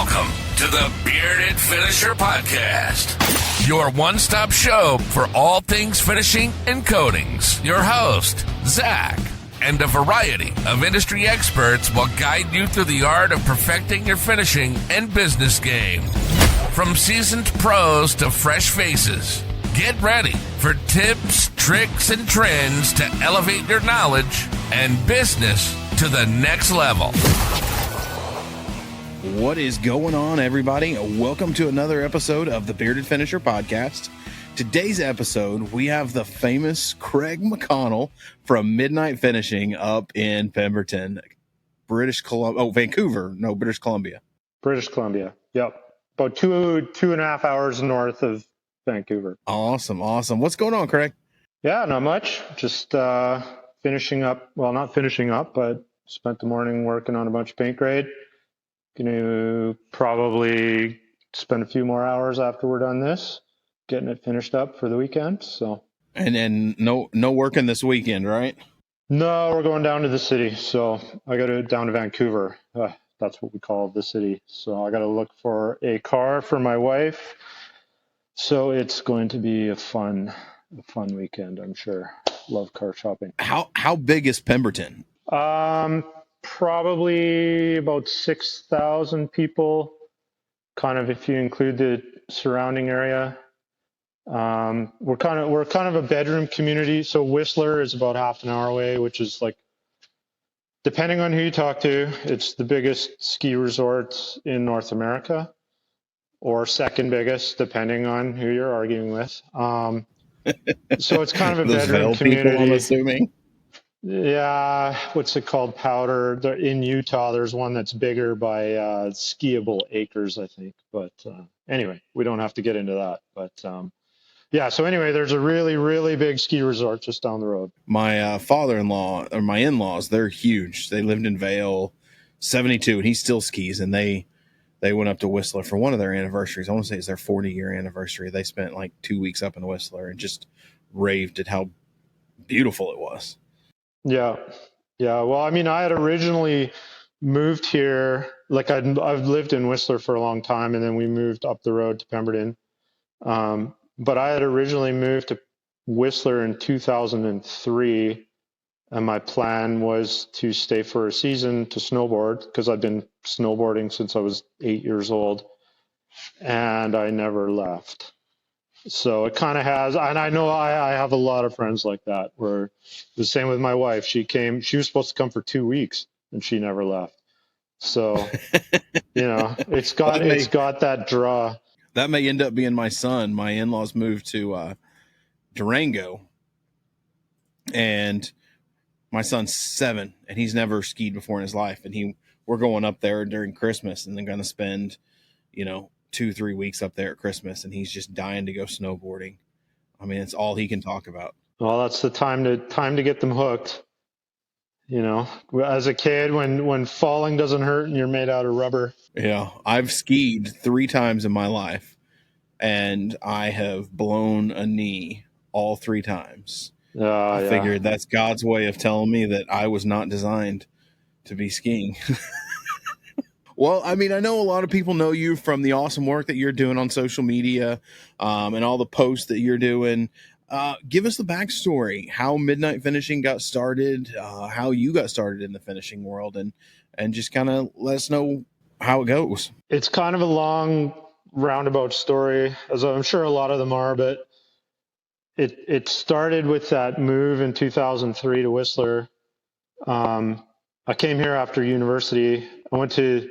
Welcome to the Bearded Finisher Podcast, your one-stop show for all things finishing and coatings. Your host, Zach, and a variety of industry experts will guide you through the art of perfecting your finishing and business game. From seasoned pros to fresh faces, get ready for tips, tricks, and trends to elevate your knowledge and business to the next level. What is going on, everybody? Welcome to another episode of the Bearded Finisher Podcast. Today's episode, we have the famous Craig McConnell from Midnight Finishing up in Pemberton, British Columbia. Oh, Vancouver. No, British Columbia. British Columbia. Yep. About two and a half hours north of Vancouver. Awesome. What's going on, Craig? Yeah, not much. Just finishing up. Well, not finishing up, but spent the morning working on a bunch of paint grade. Going to probably spend a few more hours after we're done this, getting it finished up for the weekend. So. And then no working this weekend, right? No, we're going down to the city. So I got to down to Vancouver. That's what we call the city. So I got to look for a car for my wife. So it's going to be a fun weekend, I'm sure. Love car shopping. How big is Pemberton? Probably about 6,000 people, kind of if you include the surrounding area. We're kind of a bedroom community. So Whistler is about half an hour away, which is like, depending on who you talk to, it's the biggest ski resort in North America, or second biggest, depending on who you're arguing with. So it's kind of a bedroom community. People, I'm assuming. Yeah, what's it called? Powder. In Utah, there's one that's bigger by skiable acres, I think. But anyway, we don't have to get into that. But yeah, so anyway, there's a really, really big ski resort just down the road. My father-in-law, or my in-laws, they're huge. They lived in Vail, 72, and he still skis. And they went up to Whistler for one of their anniversaries. I want to say it's their 40-year anniversary. They spent like 2 weeks up in Whistler and just raved at how beautiful it was. Yeah. Well, I mean, I had originally moved here. Like I've lived in Whistler for a long time, and then we moved up the road to Pemberton. But I had originally moved to Whistler in 2003, and my plan was to stay for a season to snowboard, because I've been snowboarding since I was 8 years old, and I never left. So it kind of has, and I know I have a lot of friends like that, where the same with my wife. She was supposed to come for 2 weeks and she never left. So, it's got that draw. That may end up being my son. My in-laws moved to Durango, and my son's 7, and he's never skied before in his life. And we're going up there during Christmas, and then going to spend, 2-3 weeks up there at Christmas, and he's just dying to go snowboarding. I mean, it's all he can talk about. Well, that's the time to get them hooked. As a kid, when falling doesn't hurt and you're made out of rubber. Yeah, I've skied 3 times in my life, and I have blown a knee all 3 times. I figured that's God's way of telling me that I was not designed to be skiing. Well, I mean, I know a lot of people know you from the awesome work that you're doing on social media, and all the posts that you're doing. Give us the backstory, how Midnight Finishing got started, how you got started in the finishing world, and just kind of let us know how it goes. It's kind of a long roundabout story, as I'm sure a lot of them are, but it started with that move in 2003 to Whistler. I came here after university. I went to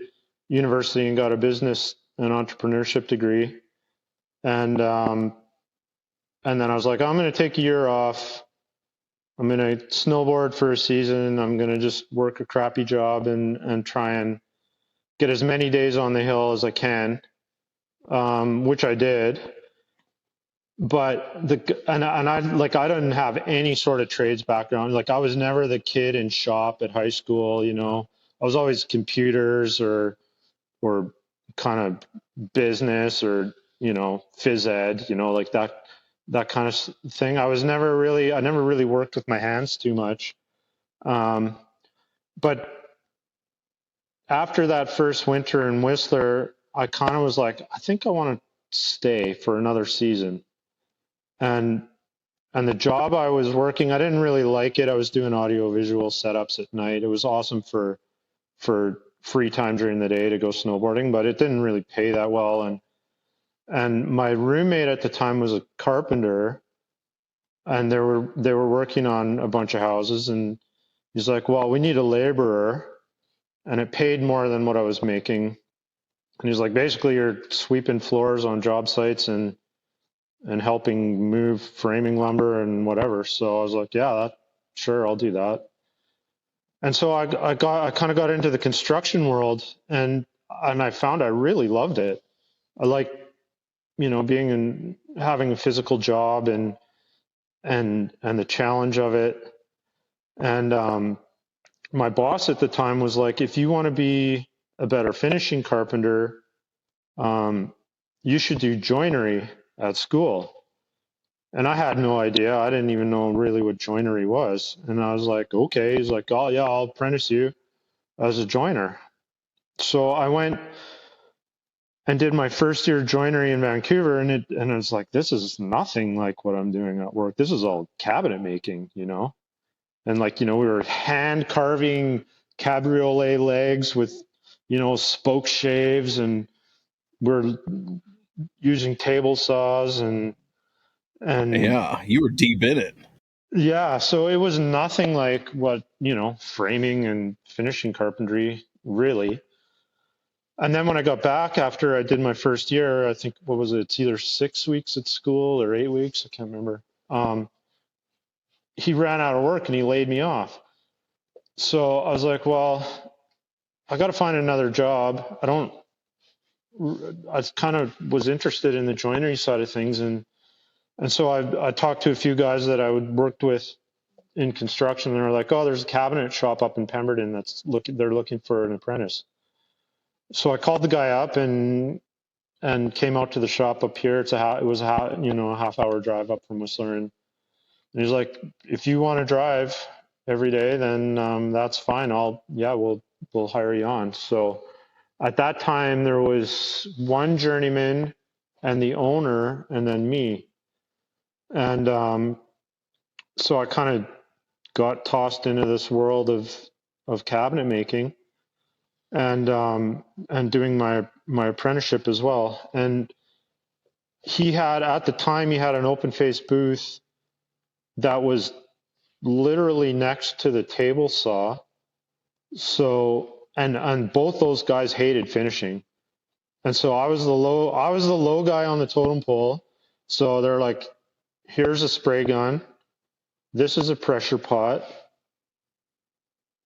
university and got a business and entrepreneurship degree. And then I was like, I'm going to take a year off. I'm going to snowboard for a season. I'm going to just work a crappy job and try and get as many days on the hill as I can, which I did. But I didn't have any sort of trades background. Like I was never the kid in shop at high school, I was always computers or kind of business or, phys ed, like that kind of thing. I never really worked with my hands too much. But after that first winter in Whistler, I kind of was like, I think I want to stay for another season. And the job I was working, I didn't really like it. I was doing audio visual setups at night. It was awesome for free time during the day to go snowboarding, but it didn't really pay that well. And my roommate at the time was a carpenter, and they were working on a bunch of houses, and he's like, well, we need a laborer, and it paid more than what I was making. And he's like, basically you're sweeping floors on job sites and helping move framing lumber and whatever. So I was like, yeah, sure, I'll do that. And so I kind of got into the construction world, and I found I really loved it. I like, having a physical job and the challenge of it. And my boss at the time was like, if you want to be a better finishing carpenter, you should do joinery at school. And I had no idea. I didn't even know really what joinery was. And I was like, okay. He's like, oh yeah, I'll apprentice you as a joiner. So I went and did my first year of joinery in Vancouver, and it was like, this is nothing like what I'm doing at work. This is all cabinet making, and we were hand carving cabriolet legs with, spoke shaves, and we're using table saws and yeah, you were deep in it. Yeah, so it was nothing like what, framing and finishing carpentry really. And then when I got back after I did my first year, I think, what was it? It's either 6 weeks at school or 8 weeks. I can't remember. He ran out of work and he laid me off. So I was like, well, I got to find another job. I kind of was interested in the joinery side of things. And so I talked to a few guys that I worked with in construction, and they're like, oh, there's a cabinet shop up in Pemberton they're looking for an apprentice. So I called the guy up and came out to the shop up here. It was a half-hour drive up from Whistler, and he's like, if you want to drive every day, then that's fine. We'll hire you on. So at that time there was one journeyman and the owner, and then me. And so I kind of got tossed into this world of cabinet making and doing my apprenticeship as well. And at the time he had an open face booth that was literally next to the table saw. So, and both those guys hated finishing. And so I was the low guy on the totem pole. So they're like, here's a spray gun. This is a pressure pot.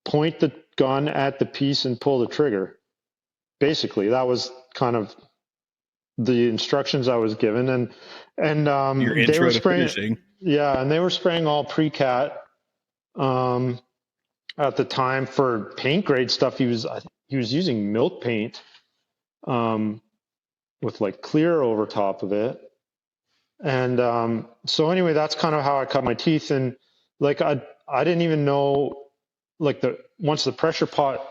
Point the gun at the piece and pull the trigger. Basically, that was kind of the instructions I was given. And your intro they were to spraying. finishing. Yeah, and they were spraying all pre-cat at the time for paint grade stuff. He was using milk paint with like clear over top of it. And so anyway, that's kind of how I cut my teeth. And like I didn't even know, like once the pressure pot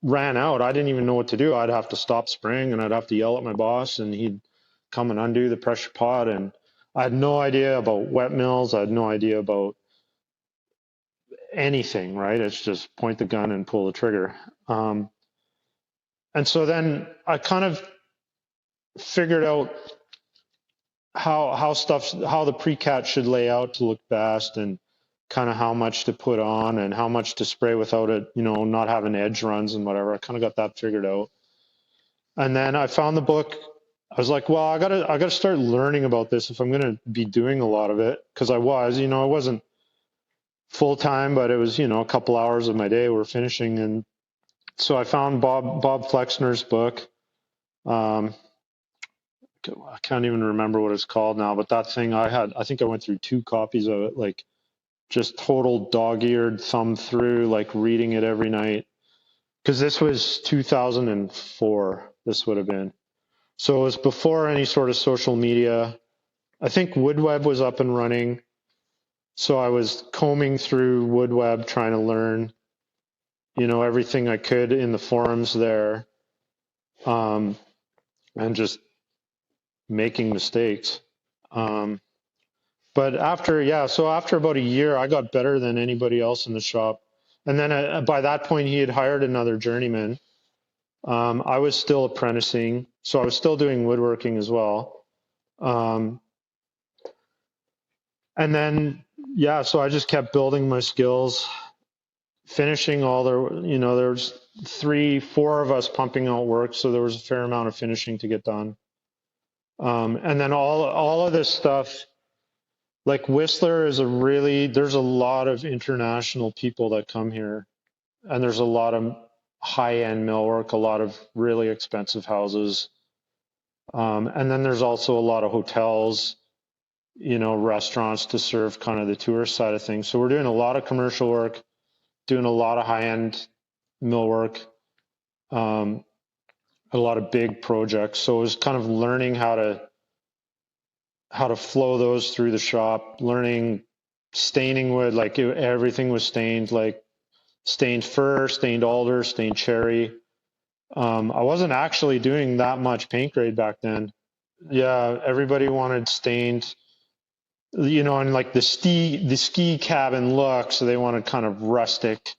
ran out, I didn't even know what to do. I'd have to stop spraying and I'd have to yell at my boss, and he'd come and undo the pressure pot. And I had no idea about wet mills. I had no idea about anything, right? It's just point the gun and pull the trigger. And so then I kind of figured out how the pre-cat should lay out to look best, and kind of how much to put on and how much to spray without it, not having edge runs and whatever. I kind of got that figured out. And then I found the book. I was like, well, I gotta start learning about this if I'm going to be doing a lot of it. Cause I wasn't full time, but it was, a couple hours of my day were finishing. And so I found Bob Flexner's book. I can't even remember what it's called now, but that thing I think I went through 2 copies of it, like just total dog-eared thumb through, like reading it every night. Cause this was 2004. This would have been. So it was before any sort of social media. I think WoodWeb was up and running. So I was combing through WoodWeb, trying to learn, everything I could in the forums there. and just making mistakes. But after about a year, I got better than anybody else in the shop. And then by that point, he had hired another journeyman. I was still apprenticing, so I was still doing woodworking as well. And then, so I just kept building my skills, finishing all there's 3-4 of us pumping out work. So there was a fair amount of finishing to get done. And then all of this stuff, like Whistler there's a lot of international people that come here, and there's a lot of high-end millwork, a lot of really expensive houses. And then there's also a lot of hotels, restaurants to serve kind of the tourist side of things. So we're doing a lot of commercial work, doing a lot of high-end millwork, a lot of big projects. So it was kind of learning how to flow those through the shop, learning staining wood, like everything was stained, like stained fir, stained alder, stained cherry. I wasn't actually doing that much paint grade back then. Yeah, everybody wanted stained, and like the ski cabin look, so they wanted kind of rustic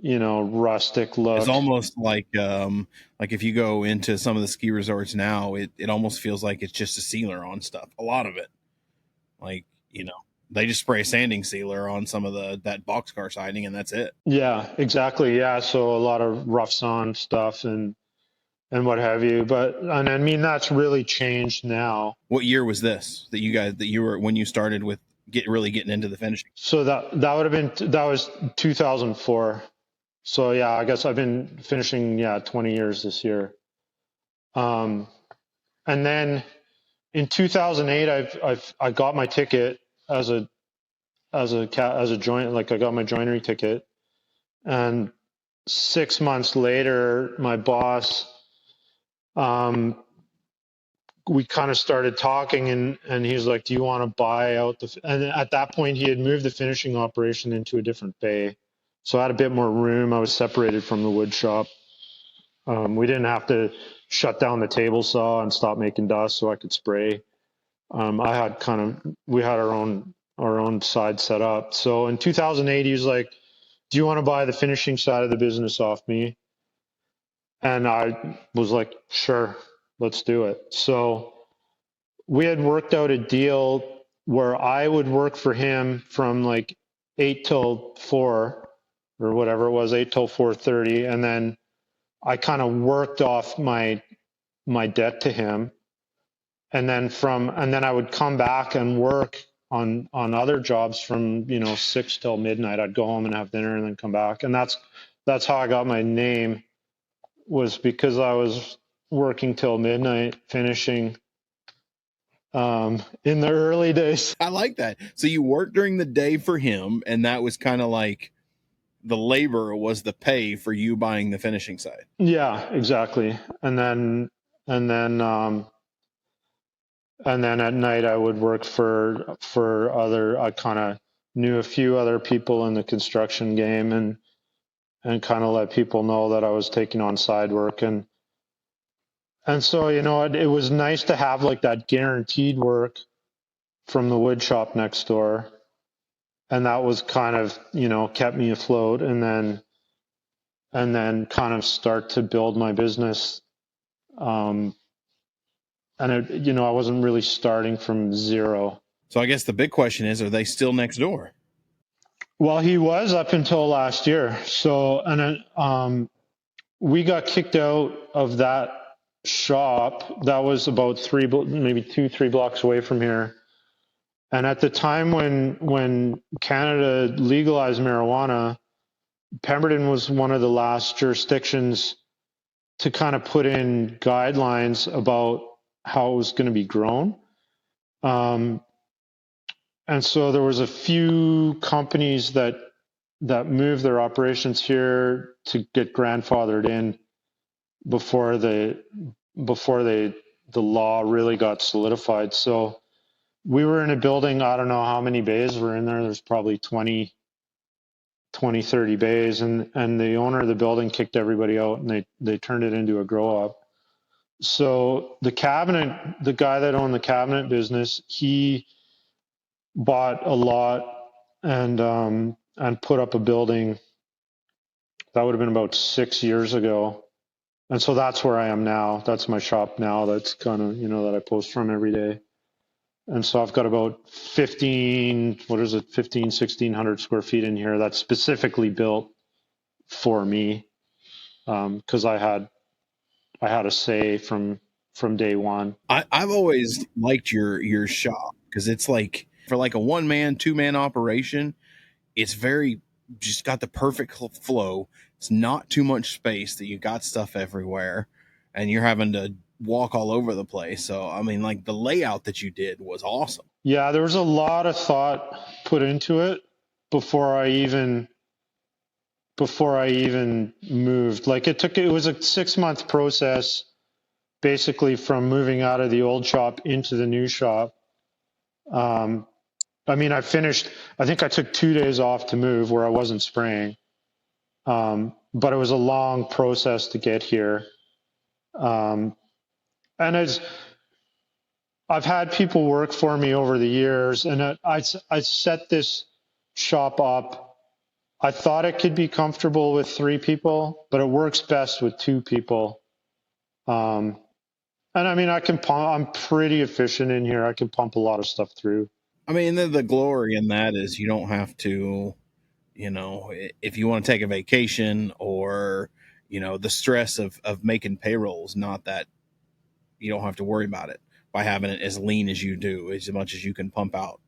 look. It's almost like if you go into some of the ski resorts now, it almost feels like it's just a sealer on stuff. A lot of it, like, they just spray a sanding sealer on some of that boxcar siding, and that's it. Yeah, exactly. Yeah, so a lot of roughs on stuff and what have you. And I mean, that's really changed now. What year was this that you were when you started with really getting into the finishing? So that was 2004. So yeah, I guess I've been finishing 20 years this year. And then in 2008, I got my ticket as a joint, like I got my joinery ticket, and 6 months later, my boss, we kind of started talking, and he's like, "Do you want to buy out and at that point, he had moved the finishing operation into a different bay. So I had a bit more room. I was separated from the wood shop. We didn't have to shut down the table saw and stop making dust so I could spray. We had our own side set up. So in 2008, he was like, "Do you want to buy the finishing side of the business off me?" And I was like, "Sure, let's do it." So we had worked out a deal where I would work for him from like 8 till 4 or whatever it was, 8 till 4:30. And then I kind of worked off my debt to him. And then I would come back and work on other jobs from, 6 till midnight. I'd go home and have dinner and then come back. And that's how I got my name, was because I was working till midnight finishing in the early days. I like that. So you worked during the day for him, and that was kind of like the labor was the pay for you buying the finishing side. Yeah, exactly. And then at night I would work for other. I kind of knew a few other people in the construction game, and kind of let people know that I was taking on side work, and so it was nice to have like that guaranteed work from the wood shop next door. And that was kind of, kept me afloat, and then kind of start to build my business. And I wasn't really starting from zero. So I guess the big question is, are they still next door? Well, he was up until last year. So, and we got kicked out of that shop. That was about 2-3 blocks away from here. And at the time when Canada legalized marijuana, Pemberton was one of the last jurisdictions to kind of put in guidelines about how it was going to be grown. And so there was a few companies that moved their operations here to get grandfathered in before the law really got solidified. So we were in a building, I don't know how many bays were in there. There's probably 20, 30 bays. And the owner of the building kicked everybody out, and they turned it into a grow up. So the guy that owned the cabinet business, he bought a lot and put up a building. That would have been about 6 years ago. And so that's where I am now. That's my shop now. That's kind of, that I post from every day. And so I've got about 1,600 square feet in here that's specifically built for me. Cause I had a say from day one. I've always liked your shop because it's like for like a 1-man, 2-man operation, it's very just got the perfect flow. It's not too much space that you got stuff everywhere and you're having to walk all over the place. So, I mean, like the layout that you did was awesome. Yeah, there was a lot of thought put into it before I even moved. Like it was a 6-month process basically from moving out of the old shop into the new shop. I mean, I think I took 2 days off to move where I wasn't spraying. But it was a long process to get here. And I've had people work for me over the years, and I set this shop up. I thought it could be comfortable with 3 people, but it works best with 2 people. And I mean, I'm pretty efficient in here. I can pump a lot of stuff through. I mean, the glory in that is you don't have to, if you want to take a vacation or, the stress of making payrolls, not that you don't have to worry about it by having it as lean as you do, as much as you can pump out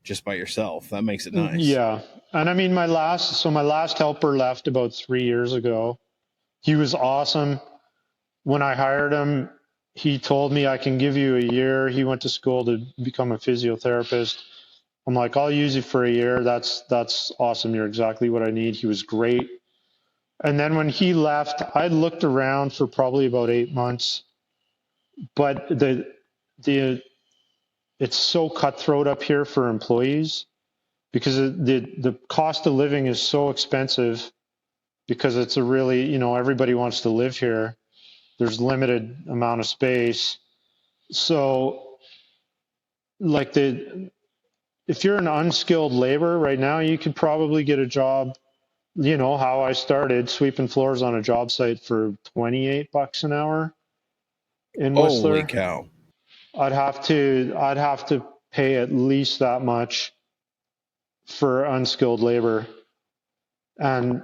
just by yourself. That makes it nice. Yeah. And I mean, my last helper left about 3 years ago. He was awesome. When I hired him, he told me I can give you a year. He went to school to become a physiotherapist. I'm like, I'll use you for a year. That's awesome. You're exactly what I need. He was great. And then when he left, I looked around for probably about 8 months, but it's so cutthroat up here for employees because the cost of living is so expensive because it's a really, everybody wants to live here. There's limited amount of space. So like if you're an unskilled labor right now, you could probably get a job, how I started sweeping floors on a job site for $28 an hour in Whistler. Holy cow. I'd have to pay at least that much for unskilled labor. And,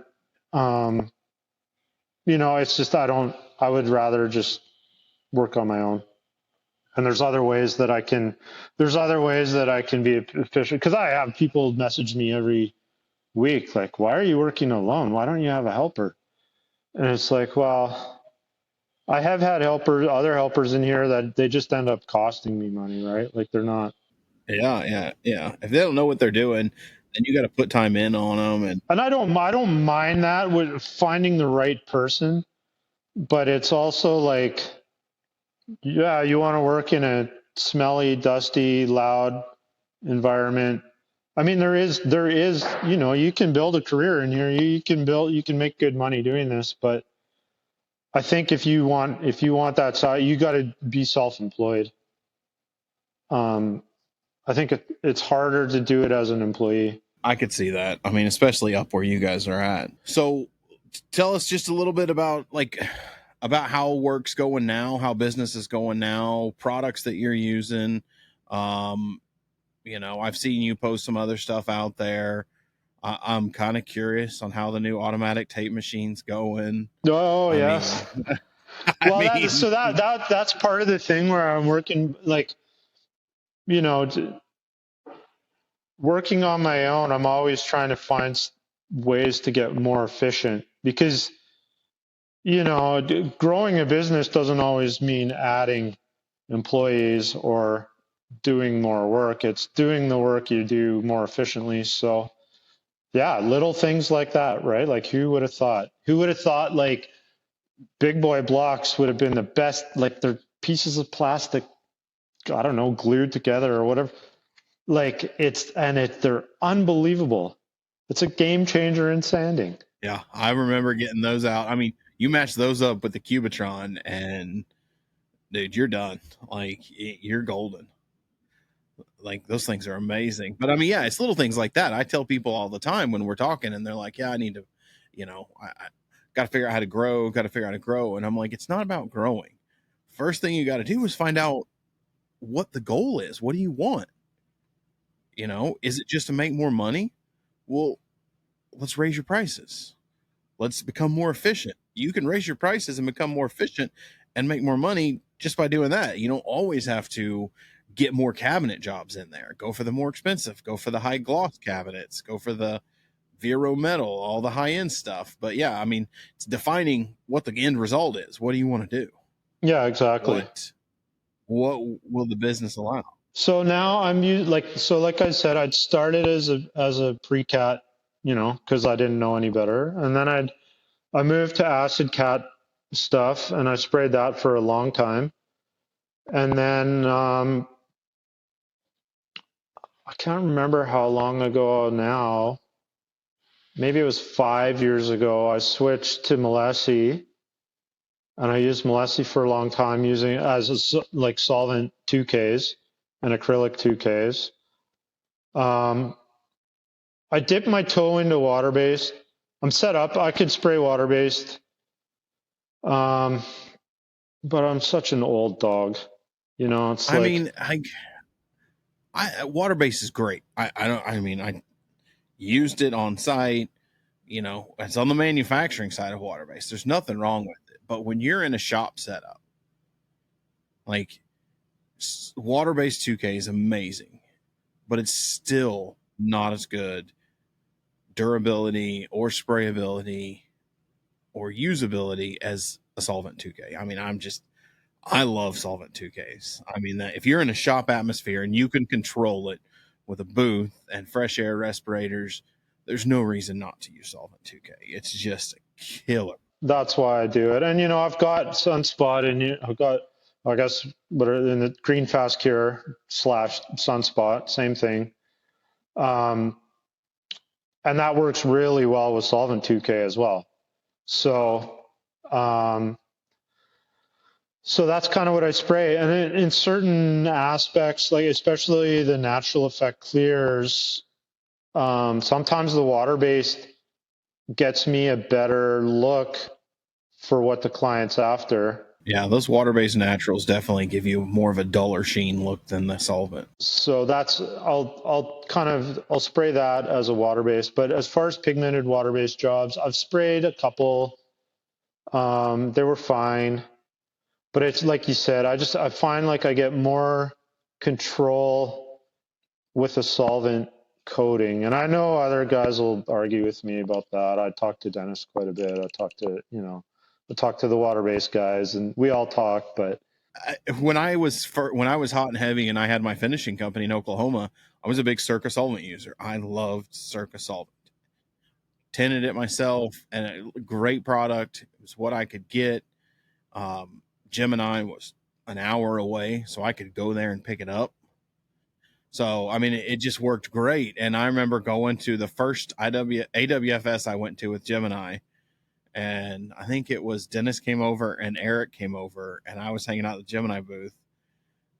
it's just, I would rather just work on my own. And there's other ways that I can be efficient. Cause I have people message me every week, like, why are you working alone? Why don't you have a helper? And it's like, well, I have had other helpers in here that they just end up costing me money, right? Like they're not. Yeah. If they don't know what they're doing, then you got to put time in on them. And I don't mind that with finding the right person, but it's also like, yeah, you want to work in a smelly, dusty, loud environment. I mean, there is, you can build a career in here. You can make good money doing this, but I think if you want that side, you got to be self-employed. I think it's harder to do it as an employee. I could see that. I mean, especially up where you guys are at. So tell us just a little bit about how work's going now, how business is going now, products that you're using. I've seen you post some other stuff out there. I'm kind of curious on how the new automatic tape machine's going. Oh, yes. That's part of the thing where I'm working, like, working on my own. I'm always trying to find ways to get more efficient because, growing a business doesn't always mean adding employees or doing more work. It's doing the work you do more efficiently. So yeah, little things like that, right? Like who would have thought like big boy blocks would have been the best, like they're pieces of plastic, I don't know, glued together or whatever. Like they're unbelievable. It's a game changer in sanding. Yeah. I remember getting those out. I mean, you match those up with the Cubitron and dude, you're done. Like, you're golden. Like, those things are amazing. But I mean, yeah, it's little things like that. I tell people all the time when we're talking and they're like, yeah, I need to, I got to figure out how to grow. And I'm like, it's not about growing. First thing you got to do is find out what the goal is. What do you want? Is it just to make more money? Well, let's raise your prices. Let's become more efficient. You can raise your prices and become more efficient and make more money just by doing that. You don't always have to get more cabinet jobs in there. Go for the more expensive. Go for the high gloss cabinets. Go for the Vero metal, all the high end stuff. But yeah, I mean, it's defining what the end result is. What do you want to do? Yeah, exactly. What will the business allow? So now like I said, I'd started as a pre-cat, because I didn't know any better, and then I moved to acid cat stuff, and I sprayed that for a long time, and then I can't remember how long ago now. Maybe it was 5 years ago. I switched to Molessi, and I used Molessi for a long time, using it as like solvent 2Ks and acrylic 2Ks. I dipped my toe into water-based. I'm set up. I could spray water-based, but I'm such an old dog. It's I mean, water-based is great. I used it on site. It's on the manufacturing side of water-based. There's nothing wrong with it. But when you're in a shop setup, like, water-based 2K is amazing, but it's still not as good durability or sprayability or usability as a solvent 2K. I mean, I love solvent 2Ks. I mean, that if you're in a shop atmosphere and you can control it with a booth and fresh air respirators, there's no reason not to use solvent 2K. It's just a killer. That's why I do it. And I've got Sunspot, and I've got, I guess, what are in the Green Fast Cure / Sunspot, same thing. And that works really well with solvent 2K as well. So, so that's kind of what I spray. And in certain aspects, like especially the natural effect clears, sometimes the water-based gets me a better look for what the client's after. Yeah, those water-based naturals definitely give you more of a duller sheen look than the solvent. So I'll spray that as a water-based. But as far as pigmented water-based jobs, I've sprayed a couple. They were fine. But it's like you said, I find like I get more control with a solvent coating. And I know other guys will argue with me about that. I talk to Dennis quite a bit. I talk to the water-based guys, and we all talk. But when I was hot and heavy and I had my finishing company in Oklahoma, I was a big Circa solvent user. I loved Circa solvent. Tinted it myself, and a great product. It was what I could get. Gemini was an hour away, so I could go there and pick it up. So, I mean, it just worked great. And I remember going to the first AWFS I went to with Gemini, and I think it was Dennis came over and Eric came over, and I was hanging out at the Gemini booth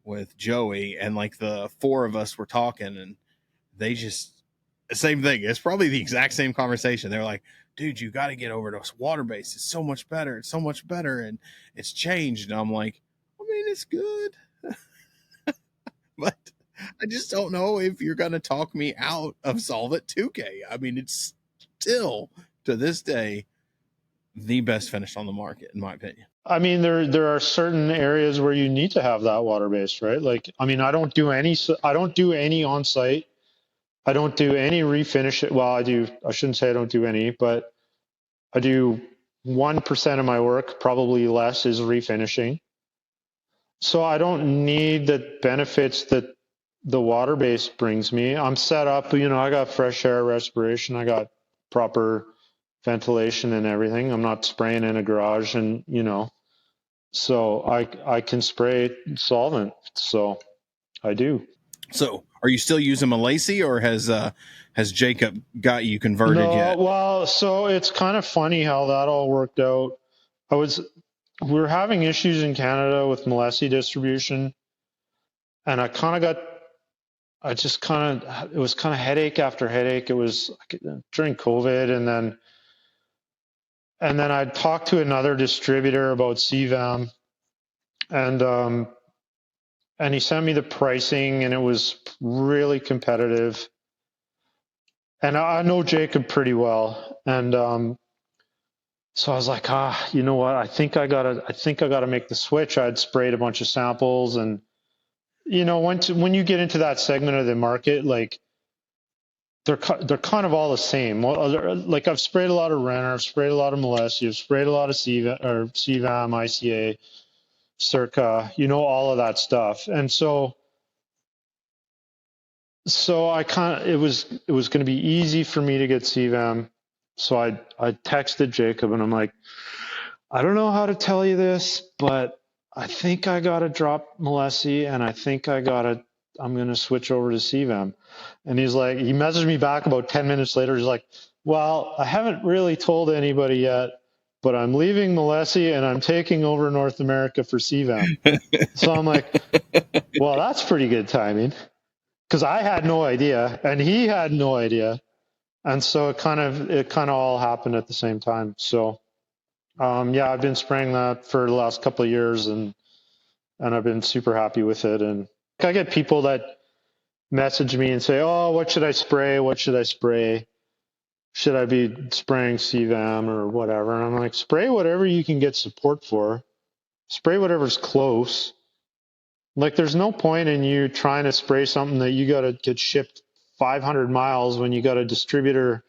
with Joey, and like the four of us were talking, and they just, same thing. It's probably the exact same conversation. They're like, dude, you got to get over to water-based. It's so much better. It's so much better. And it's changed. And I'm like, I mean, it's good. But I just don't know if you're going to talk me out of Solvent 2K. I mean, it's still, to this day, the best finish on the market, in my opinion. I mean, there are certain areas where you need to have that water-based, right? Like, I mean, I don't do any on-site. I don't do any refinish. Well, I do. I shouldn't say I don't do any, but I do 1% of my work, probably less, is refinishing. So I don't need the benefits that the water-based brings me. I'm set up, I got fresh air respiration. I got proper ventilation and everything. I'm not spraying in a garage, and, so I can spray solvent. So I do. So are you still using Molessi, or has Jacob got you converted yet? Well, so it's kind of funny how that all worked out. I was we were having issues in Canada with Molessi distribution, and it was kind of headache after headache. It was during COVID, and then I talked to another distributor about CVAM, and he sent me the pricing, and it was really competitive. And I know Jacob pretty well, and so I was like, you know what? I think I gotta make the switch. I'd sprayed a bunch of samples, and when you get into that segment of the market, like they're kind of all the same. Like I've sprayed a lot of Renner, I've sprayed a lot of Molessi, I've sprayed a lot of CVAM, ICA, Circa, all of that stuff. And so it was going to be easy for me to get CVAM. So I texted Jacob, and I'm like, I don't know how to tell you this, but I think I got to drop Molessi, and I think I'm going to switch over to CVAM. And he messaged me back about 10 minutes later. He's like, well, I haven't really told anybody yet, but I'm leaving Molessi and I'm taking over North America for CVAM. So I'm like, well, that's pretty good timing, because I had no idea and he had no idea. And so it kind of all happened at the same time. So, I've been spraying that for the last couple of years, and I've been super happy with it. And I get people that message me and say, oh, what should I spray? What should I spray? Should I be spraying CVAM or whatever? And I'm like, spray whatever you can get support for. Spray whatever's close. Like, there's no point in you trying to spray something that you got to get shipped 500 miles when you got a distributor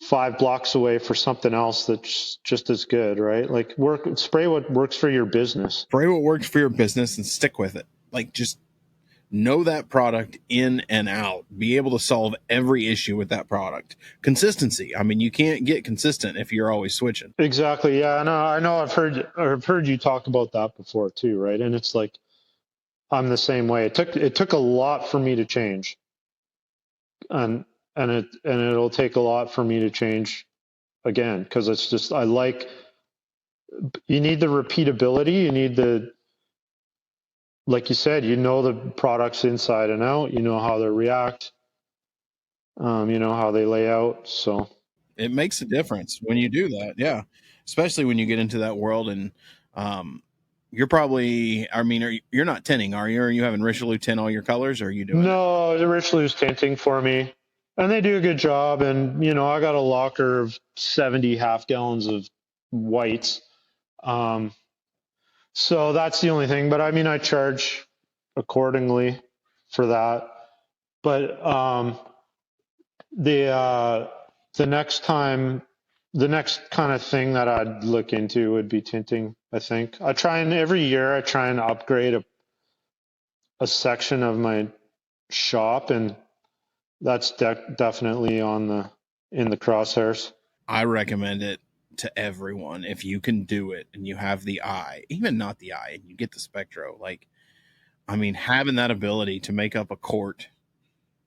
5 blocks away for something else that's just as good, right? Like, spray what works for your business. Spray what works for your business and stick with it. Like, just know that product in and out. Be able to solve every issue with that product. Consistency. I mean, you can't get consistent if you're always switching. Exactly. Yeah, I know. I've heard you talk about that before too, right? And it's like, I'm the same way. It took a lot for me to change, and it'll take a lot for me to change again, because it's just, you need the repeatability. You need like you said, the products inside and out. You know how they react. You know how they lay out. So it makes a difference when you do that. Yeah, especially when you get into that world, and you're probably, you're not tinting, are you? Are you having Richelieu tint all your colors, or are you doing? No, the Richelieu's tinting for me, and they do a good job. And I got a locker of 70 half gallons of whites. So that's the only thing. But I charge accordingly for that. But the next kind of thing that I'd look into would be tinting. I think every year I try and upgrade a section of my shop, and that's definitely in the crosshairs. I recommend it to everyone if you can do it and you have the eye, even not the eye, and you get the spectro. Having that ability to make up a quart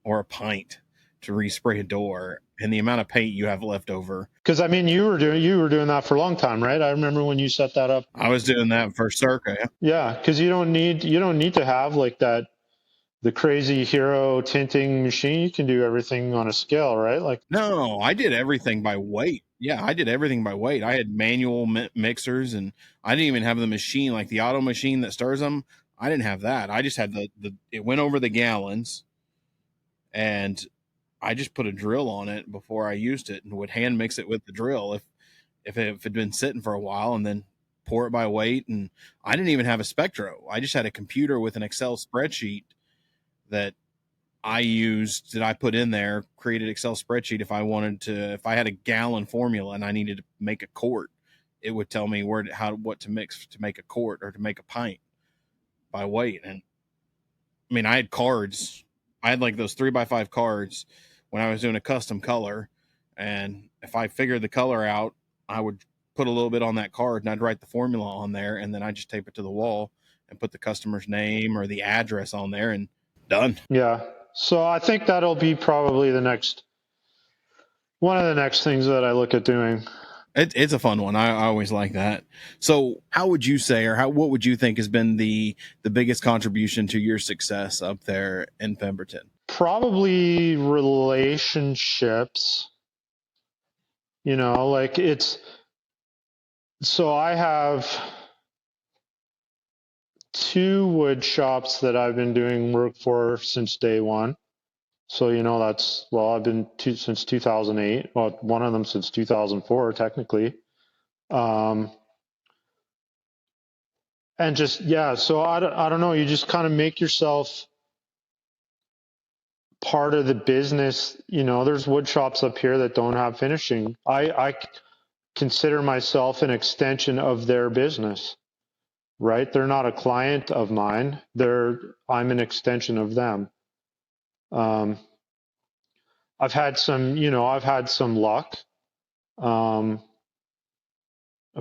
or a pint to respray a door, and the amount of paint you have left over. Because you were doing that for a long time, right? I remember when you set that up. I was doing that for Circa. Yeah, because you don't need to have like that, the crazy hero tinting machine. You can do everything on a scale, right? Like, no, I did everything by weight. Yeah, I did everything by weight. I had manual mixers, and I didn't even have the machine, like the auto machine that stirs them. I didn't have that. I just had it went over the gallons, and I just put a drill on it before I used it, and would hand mix it with the drill if it had been sitting for a while, and then pour it by weight. And I didn't even have a spectro. I just had a computer with an Excel spreadsheet that I used, that I put in there, created Excel spreadsheet. If I had a gallon formula and I needed to make a quart, it would tell me what to mix to make a quart or to make a pint by weight. And I had cards. I had like those 3x5 cards when I was doing a custom color. And if I figured the color out, I would put a little bit on that card, and I'd write the formula on there, and then I just tape it to the wall and put the customer's name or the address on there, and done. Yeah. So I think that'll be probably one of the next things that I look at doing. It's a fun one. I always like that. So how would you say, or what would you think has been the biggest contribution to your success up there in Pemberton? Probably relationships, like so I have 2 wood shops that I've been doing work for since day one. So, I've been since 2008. Well, one of them since 2004, technically. And just, yeah, so I don't know. You just kind of make yourself part of the business. There's wood shops up here that don't have finishing. I consider myself an extension of their business, right? They're not a client of mine. I'm an extension of them. I've had some luck. I've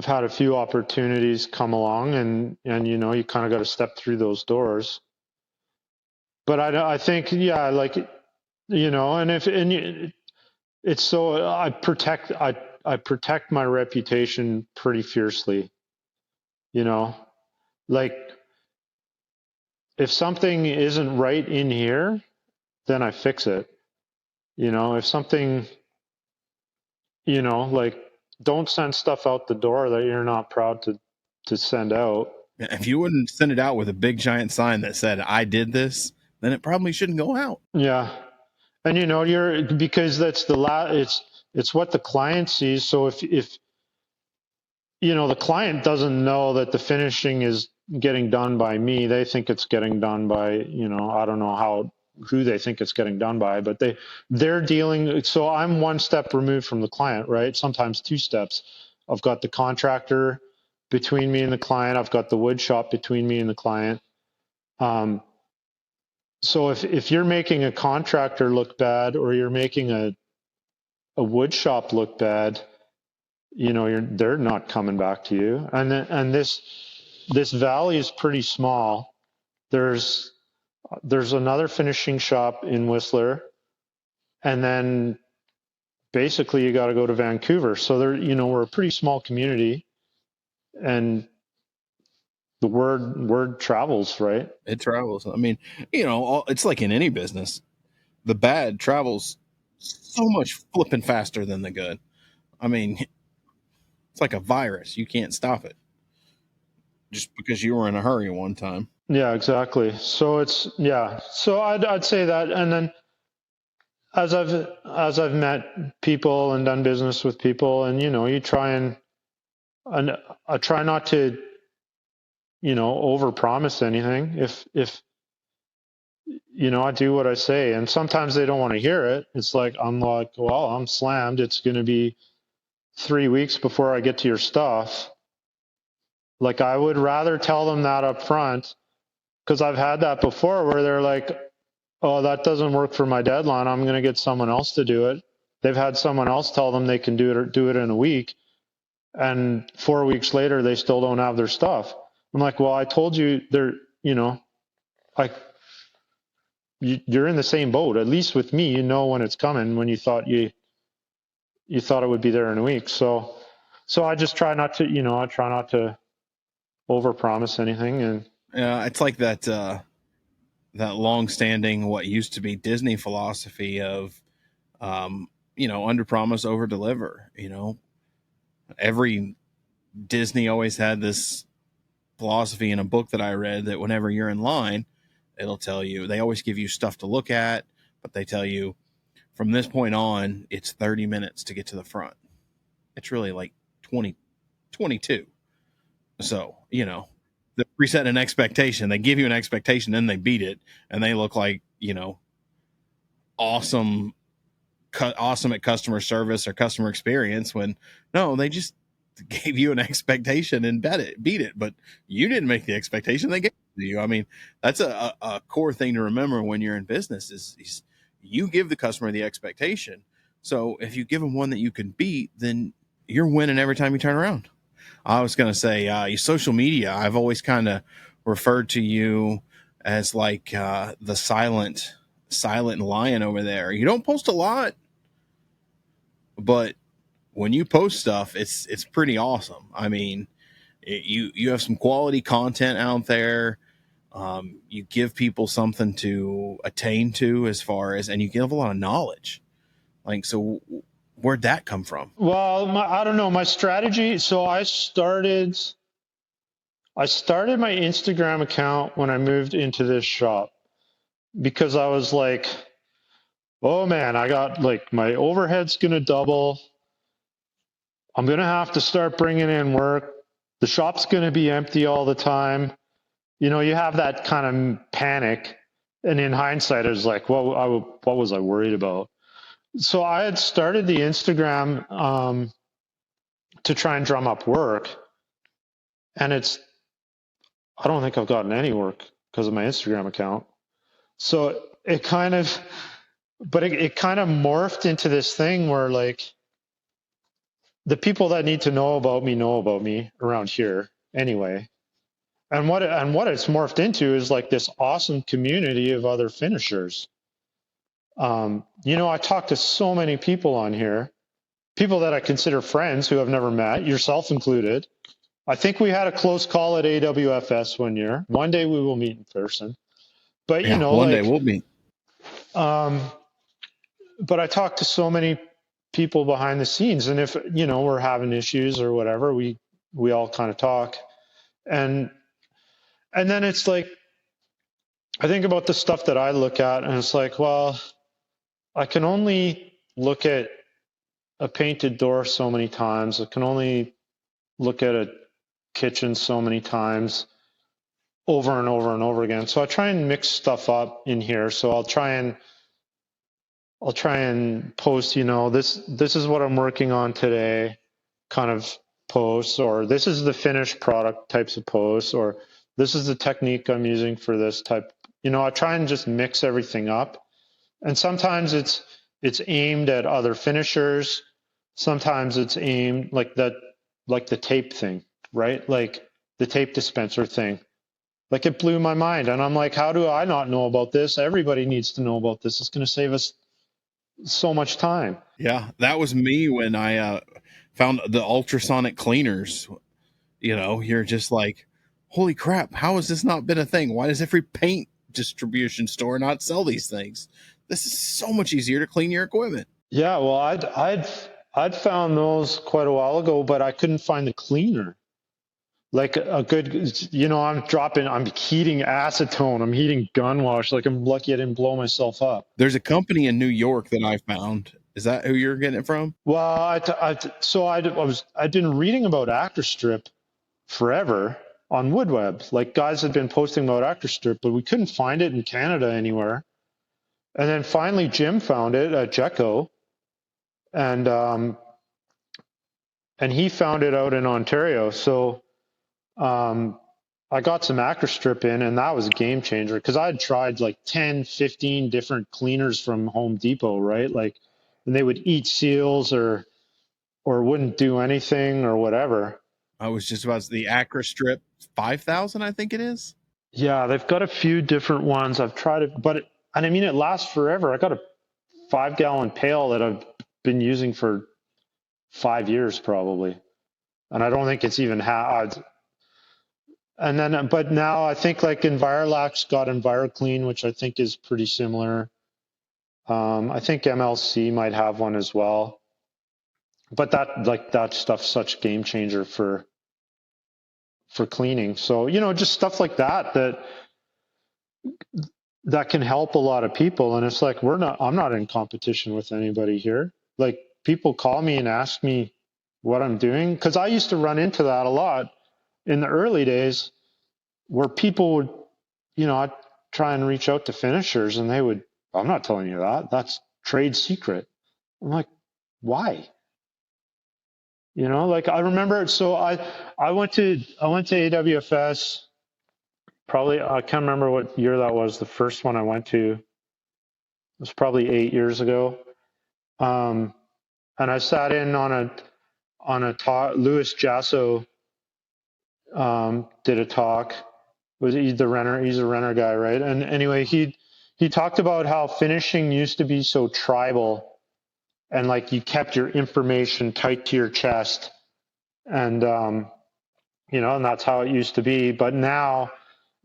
had a few opportunities come along, and you kind of got to step through those doors. But I think, yeah, like, it's so I protect my reputation pretty fiercely. Like, if something isn't right in here, then I fix it. If something, like, don't send stuff out the door that you're not proud to send out. If you wouldn't send it out with a big giant sign that said, "I did this," then it probably shouldn't go out. Yeah. And because that's it's what the client sees. So if the client doesn't know that the finishing is getting done by me, they think it's getting done by, I don't know who they think it's getting done by, but they're dealing. So I'm one step removed from the client, right? Sometimes 2 steps. I've got the contractor between me and the client. I've got the wood shop between me and the client. So if you're making a contractor look bad, or you're making a wood shop look bad, they're not coming back to you. And this valley is pretty small. There's another finishing shop in Whistler, and then basically you got to go to Vancouver. So we're a pretty small community, and the word travels, right? It travels. I mean, it's like in any business. The bad travels so much flipping faster than the good. I mean, it's like a virus. You can't stop it just because you were in a hurry one time. Yeah, exactly. So So I'd say that. And then as I've met people and done business with people, and you try and I try not to overpromise anything. If I do what I say, and sometimes they don't want to hear it. It's like, well, I'm slammed. It's going to be 3 weeks before I get to your stuff. Like, I would rather tell them that up front, because I've had that before where they're like, oh, that doesn't work for my deadline. I'm going to get someone else to do it. They've had someone else tell them they can do it in a week, and 4 weeks later they still don't have their stuff. I'm like, well, I told you, you're in the same boat. At least with me, when it's coming, when you thought it would be there in a week. So I just try not to, I try not to overpromise anything. And yeah, it's like that long-standing, what used to be Disney philosophy of, under promise, over deliver. Every Disney always had this philosophy in a book that I read, that whenever you're in line, it'll tell you, they always give you stuff to look at, but they tell you from this point on, it's 30 minutes to get to the front. It's really like 22. So, they reset an expectation. They give you an expectation, then they beat it, and they look like, awesome at customer service or customer experience, when no, they just gave you an expectation and beat it, but you didn't make the expectation, they gave it to you. I mean, that's a core thing to remember when you're in business is you give the customer the expectation. So if you give them one that you can beat, then you're winning every time you turn around. I was going to say, your social media, I've always kind of referred to you as like the silent lion over there. You don't post a lot, but when you post stuff, it's pretty awesome. I mean, you have some quality content out there. You give people something to attain to and you give a lot of knowledge. Like, so where'd that come from? Well, I don't know. My strategy. So I started my Instagram account when I moved into this shop because I was like, oh man, I got like my overhead's going to double. I'm going to have to start bringing in work. The shop's going to be empty all the time. You know, you have that kind of panic. And in hindsight, I was like, what was I worried about? So I had started the Instagram to try and drum up work. And I don't think I've gotten any work because of my Instagram account. So it kind of morphed into this thing where like the people that need to know about me around here anyway. And what it's morphed into is like this awesome community of other finishers. You know, I talk to so many people on here, people that I consider friends who I've never met, yourself included. I think we had a close call at AWFS one year. One day we will meet in person. But you know, one day we'll meet. But I talk to so many people behind the scenes, and if you know we're having issues or whatever, we all kind of talk, and then it's like I think about the stuff that I look at, and it's like, well, I can only look at a painted door so many times. I can only look at a kitchen so many times over and over and over again. So I try and mix stuff up in here. So I'll try and post, you know, this is what I'm working on today kind of posts, or this is the finished product types of posts, or this is the technique I'm using for this type. You know, I try and just mix everything up. And sometimes it's aimed at other finishers. Sometimes it's aimed like the tape thing, right? Like the tape dispenser thing. Like it blew my mind. And I'm like, how do I not know about this? Everybody needs to know about this. It's going to save us so much time. Yeah, that was me when I found the ultrasonic cleaners. You know, you're just like, holy crap, how has this not been a thing? Why does every paint distribution store not sell these things? This is so much easier to clean your equipment. Yeah, well, I'd found those quite a while ago, but I couldn't find the cleaner. Like a good, you know, I'm heating acetone, I'm heating gun wash. Like I'm lucky I didn't blow myself up. There's a company in New York that I found. Is that who you're getting it from? Well, I'd been reading about Actor Strip forever on WoodWeb. Like guys had been posting about Actor Strip, but we couldn't find it in Canada anywhere. And then finally Jim found it at Jeco, and he found it out in Ontario. So I got some Actor Strip in, and that was a game changer because I had tried like 10, 15 different cleaners from Home Depot, right? Like, and they would eat seals or wouldn't do anything or whatever. I was just about the Actor Strip 5000, I think it is. Yeah, they've got a few different ones. I've tried it, and I mean, it lasts forever. I got a 5-gallon pail that I've been using for 5 years probably. And I don't think it's even and then, but now I think like Envirolac's got EnviroClean, which I think is pretty similar. I think MLC might have one as well. But that stuff's such a game changer for cleaning. So, you know, just stuff like that can help a lot of people. And it's like, I'm not in competition with anybody here. Like people call me and ask me what I'm doing. Cause I used to run into that a lot in the early days where people would, you know, I'd try and reach out to finishers and they would, I'm not telling you that. That's trade secret. I'm like, why? You know, like I remember, so I went to AWFS, probably, I can't remember what year that was. The first one I went to, it was probably 8 years ago. And I sat in on a talk. Louis Jasso did a talk. He's a renter guy, right? And anyway, he talked about how finishing used to be so tribal and like you kept your information tight to your chest, and and that's how it used to be. But now,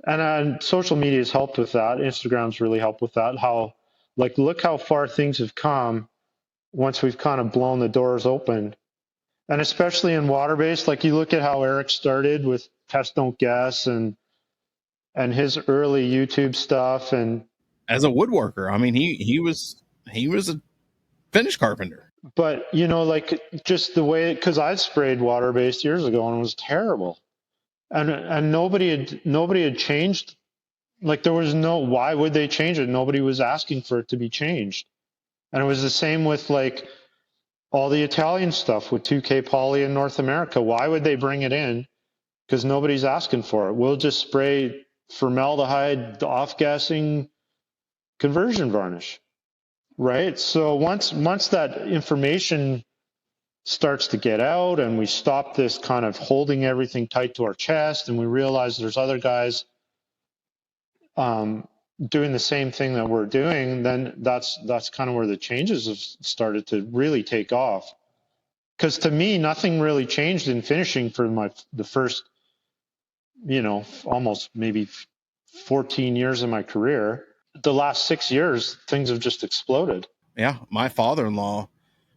and social media has helped with that. Instagram's really helped with that. How, like, look how far things have come once we've kind of blown the doors open. And especially in water-based, like you look at how Eric started with Test Don't Guess and his early YouTube stuff. And as a woodworker, I mean, he was a finish carpenter. But, like just the way, because I sprayed water-based years ago and it was terrible. And nobody had changed. Like there was why would they change it? Nobody was asking for it to be changed. And it was the same with like all the Italian stuff with 2K poly in North America. Why would they bring it in? Because nobody's asking for it. We'll just spray formaldehyde off-gassing conversion varnish, right? So once that information starts to get out and we stop this kind of holding everything tight to our chest and we realize there's other guys doing the same thing that we're doing, then that's kind of where the changes have started to really take off. Because to me, nothing really changed in finishing for the first, almost maybe 14 years of my career. The last 6 years, things have just exploded. Yeah, my father-in-law,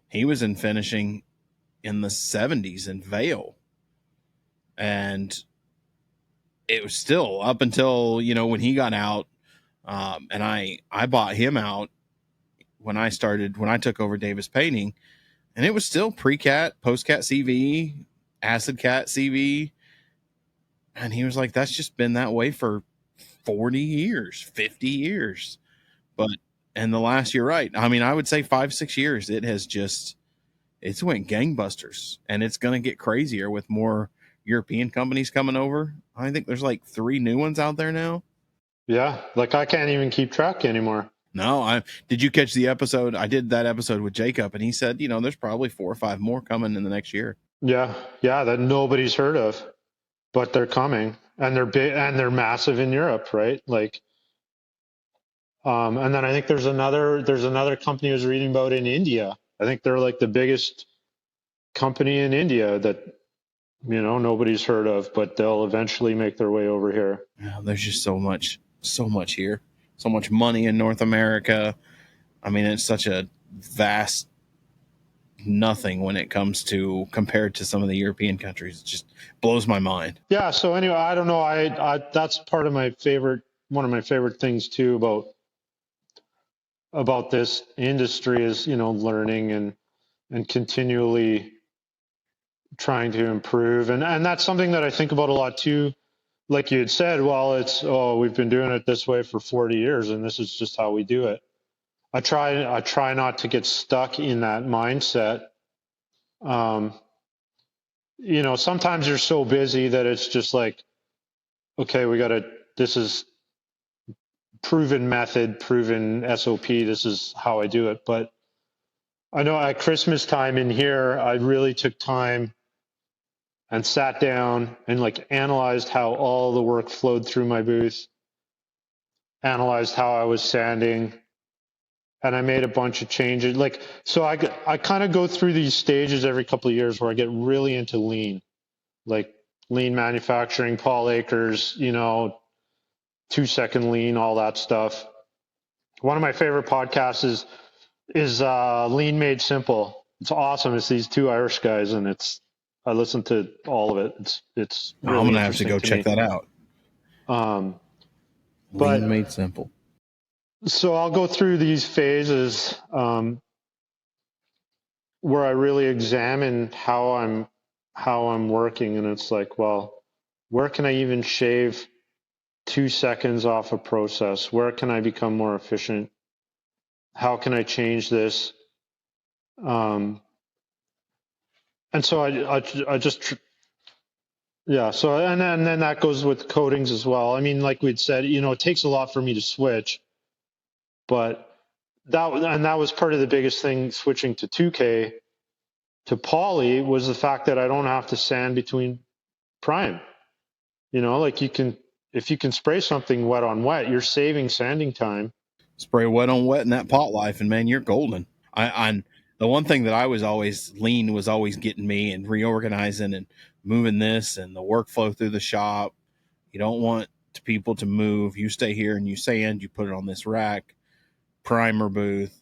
he was in finishing in the 70s in Vail, and it was still up until when he got out. And I bought him out when I took over Davis Painting, and it was still pre-cat, post-cat CV, acid cat CV. And he was like, that's just been that way for 40 years, 50 years. But in the last, you're right. I mean, I would say 5-6 years, it's went gangbusters, and it's going to get crazier with more European companies coming over. I think there's like 3 new ones out there now. Yeah, like I can't even keep track anymore. No, did you catch the episode? I did that episode with Jacob, and he said, there's probably 4 or 5 more coming in the next year. Yeah, that nobody's heard of, but they're coming, and they're big, and they're massive in Europe, right? Like, and then I think there's another company I was reading about in India. I think they're like the biggest company in India that nobody's heard of, but they'll eventually make their way over here. Yeah, there's just so much here, so much money in North America. I mean, it's such a vast nothing when it comes to compared to some of the European countries. It just blows my mind. Yeah. So anyway, I don't know. I that's part of one of my favorite things too about this industry is, learning and continually trying to improve. And that's something that I think about a lot too. Like you had said, well, we've been doing it this way for 40 years and this is just how we do it. I try not to get stuck in that mindset. Sometimes you're so busy that it's just like, okay, this is proven method, proven SOP. This is how I do it. But I know at Christmas time in here, I really took time and sat down and like analyzed how all the work flowed through my booth, analyzed how I was sanding, and I made a bunch of changes. Like, so I kind of go through these stages every couple of years where I get really into lean, like lean manufacturing, Paul Akers, 2-second lean, all that stuff. One of my favorite podcasts is Lean Made Simple. It's awesome. It's these 2 Irish guys, and I listen to all of it. It's really I'm gonna have to go check that out. Lean Made Simple. So I'll go through these phases where I really examine how I'm working, and it's like, well, where can I even shave 2 seconds off a process? Where can I become more efficient? How can I change this? And so I just, yeah. So, and then that goes with coatings as well. I mean, like we'd said, it takes a lot for me to switch, but that was part of the biggest thing switching to 2K to poly was the fact that I don't have to sand between prime. Like if you can spray something wet on wet, you're saving sanding time. Spray wet on wet in that pot life, and man, you're golden. the one thing that I was always lean was always getting me and reorganizing and moving this and the workflow through the shop. You don't want people to move. You stay here and you sand, you put it on this rack, primer booth.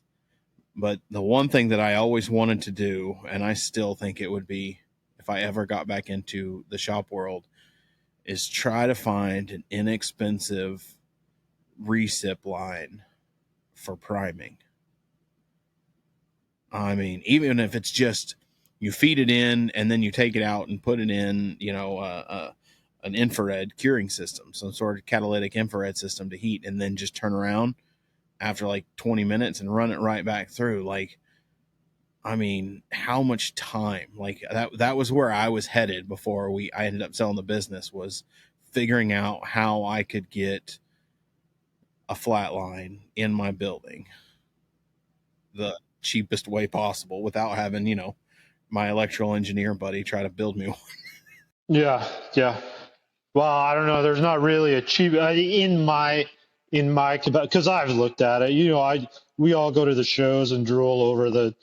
But the one thing that I always wanted to do, and I still think it would be if I ever got back into the shop world, is try to find an inexpensive recip line for priming. I mean, even if it's just you feed it in and then you take it out and put it in, an infrared curing system, some sort of catalytic infrared system to heat, and then just turn around after like 20 minutes and run it right back through. Like, I mean, how much time? Like that was where I was headed before I ended up selling the business, was figuring out how I could get a flat line in my building the cheapest way possible without having, my electrical engineer buddy try to build me one. Yeah. Well, I don't know. There's not really a cheap in my because I've looked at it. We all go to the shows and drool over the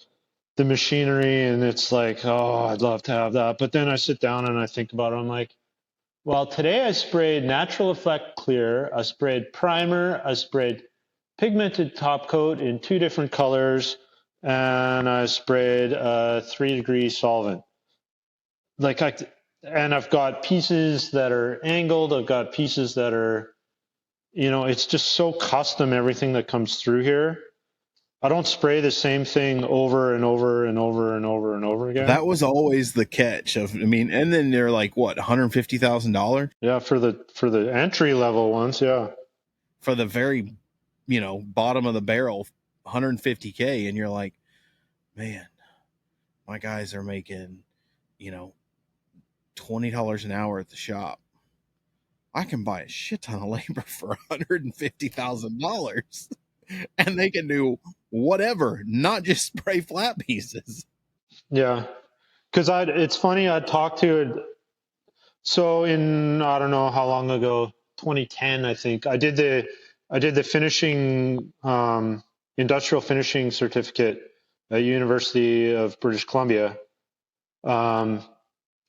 machinery, and it's like, oh, I'd love to have that. But then I sit down and I think about it. I'm like, well, today I sprayed Natural Effect Clear, I sprayed primer, I sprayed pigmented top coat in 2 different colors, and I sprayed 3-degree solvent. And I've got pieces that are angled. I've got pieces that are, it's just so custom, everything that comes through here. I don't spray the same thing over and over and over and over and over again. That was always the catch and then they're like, what, $150,000? Yeah, for the entry level ones, yeah. For the very, bottom of the barrel, $150K, and you're like, man, my guys are making, $20 an hour at the shop. I can buy a shit ton of labor for $150,000 and they can do whatever, not just spray flat pieces. Yeah. Cause it's funny. I talked to so in, I don't know how long ago, 2010, I think I did the finishing, industrial finishing certificate at University of British Columbia.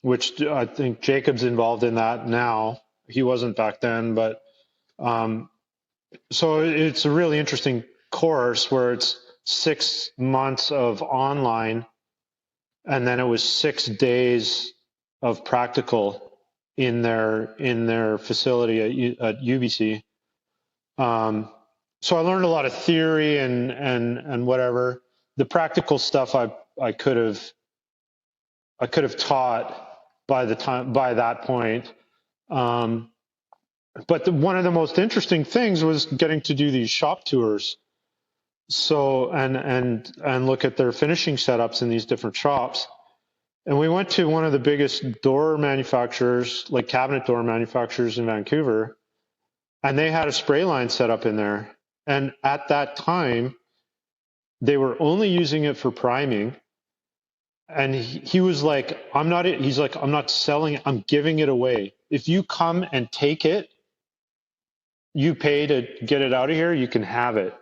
Which I think Jacob's involved in that now. He wasn't back then, but so it's a really interesting course where it's 6 months of online, and then it was 6 days of practical in their facility at UBC. So I learned a lot of theory and whatever. The practical stuff I could have taught by that point. But one of the most interesting things was getting to do these shop tours. So, and look at their finishing setups in these different shops. And we went to one of the biggest door manufacturers, like cabinet door manufacturers in Vancouver, and they had a spray line set up in there. And at that time, they were only using it for priming. And he was like, I'm not selling it. I'm giving it away. If you come and take it, you pay to get it out of here, you can have it.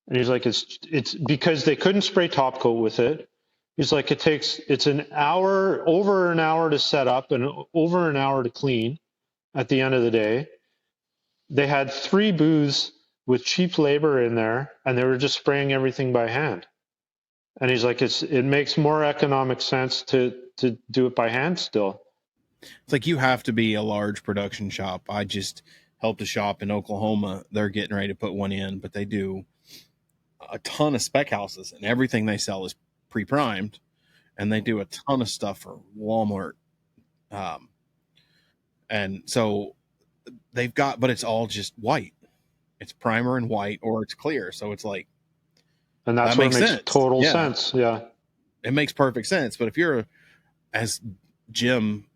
And he's like, it's because they couldn't spray top coat with it. He's like, it's over an hour to set up and over an hour to clean at the end of the day. They had 3 booths with cheap labor in there, and they were just spraying everything by hand. And he's like, it makes more economic sense to do it by hand still. It's like you have to be a large production shop. I just helped a shop in Oklahoma. They're getting ready to put one in, but they do a ton of spec houses, and everything they sell is pre-primed, and they do a ton of stuff for Walmart. And so they've got, but it's all just white. It's primer and white, or it's clear. So it's like, and that's what makes total sense. Yeah. It makes perfect sense. But if you're, as Jim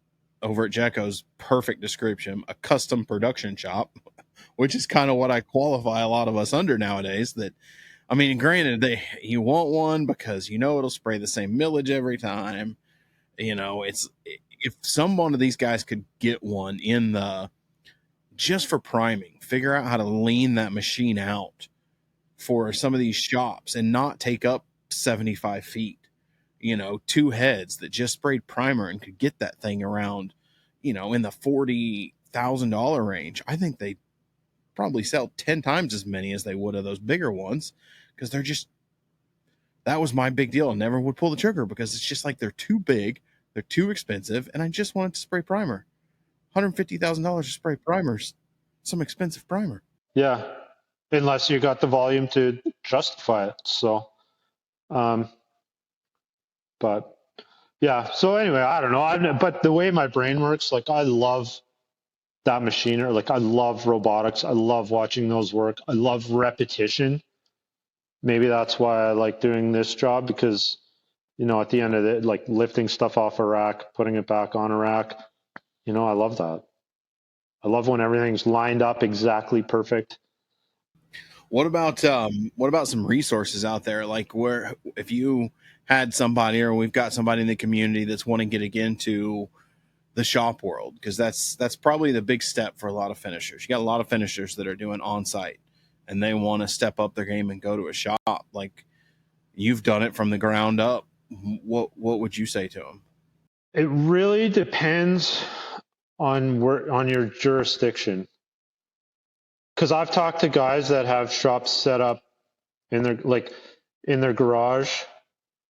over at Jacko's perfect description, a custom production shop, which is kind of what I qualify a lot of us under nowadays, that, I mean, granted, you want one because it'll spray the same millage every time. It's, if some one of these guys could get one just for priming, figure out how to lean that machine out for some of these shops and not take up 75 feet. two heads that just sprayed primer and could get that thing around, in the $40,000 range, I think they probably sell 10 times as many as they would of those bigger ones, because that was my big deal. I never would pull the trigger because it's just like they're too big, they're too expensive, and I just wanted to spray primer. $150,000 to spray primers, some expensive primer. Yeah, unless you got the volume to justify it. So, but yeah. So anyway, I don't know. But the way my brain works, like I love that machinery. Like I love robotics. I love watching those work. I love repetition. Maybe that's why I like doing this job, because, at the end of it, like lifting stuff off a rack, putting it back on a rack, I love that. I love when everything's lined up exactly perfect. What about some resources out there? Like, where, if you had somebody, or we've got somebody in the community that's wanting to get into the shop world, because that's probably the big step for a lot of finishers. You got a lot of finishers that are doing on-site and they want to step up their game and go to a shop. Like, you've done it from the ground up. What would you say to them? It really depends on your jurisdiction. Because I've talked to guys that have shops set up in their garage